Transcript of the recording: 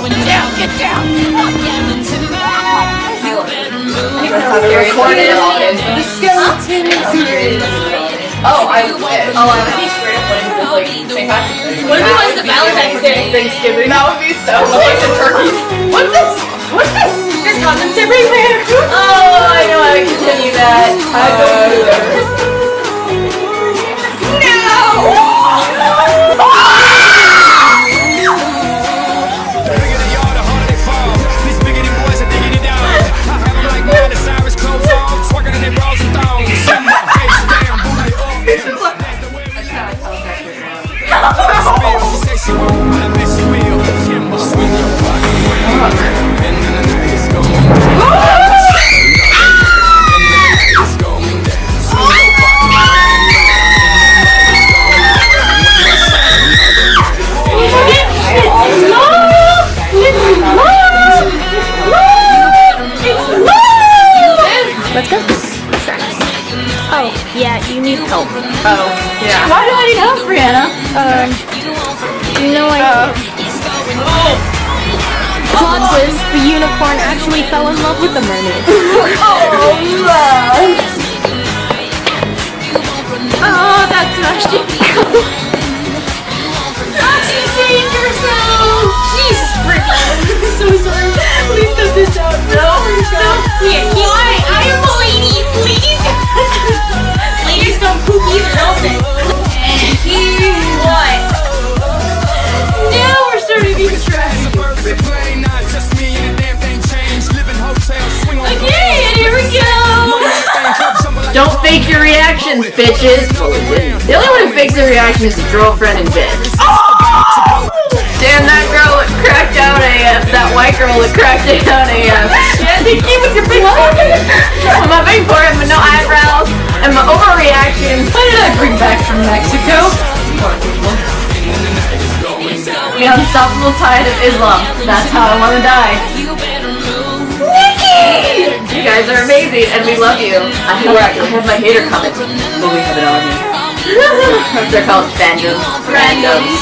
No! Get down! The skeleton is Oh, I wish. Oh, I would be straight up putting the, like, St. Patrick's Day. What if it was the Valentine's Day? Thanksgiving. That would be so like the turkey. What's this? What's this? There's condoms everywhere. Oh, I know how to continue that. I go through there. Let's go. Oh, yeah, you need help. Oh, yeah. Why do I need help, Brianna? You know, like, plot twist, the unicorn actually fell in love with the mermaid. Oh, that's smashed it. She saved herself! Jesus, Brianna. I'm so sorry. Please cut this out. No. Why? I am a lady, please! Ladies don't poop either, don't they? What? Now we're starting to be distracted. Okay, and here we go! Don't fake your reactions, bitches. The only one who fakes their reaction is the girlfriend and bitch. Oh! Damn, that girl that cracked out AF. That white girl that cracked out AF. Yeah, thank you with your big forehead. My big forehead with no eyebrows. And my overreaction. What did I bring back from Mexico? The unstoppable tide of Islam. That's how I want to die. Nikki! You guys are amazing, and we love you. I have my hater comment. But we have it on you. They're called fandoms. Randoms.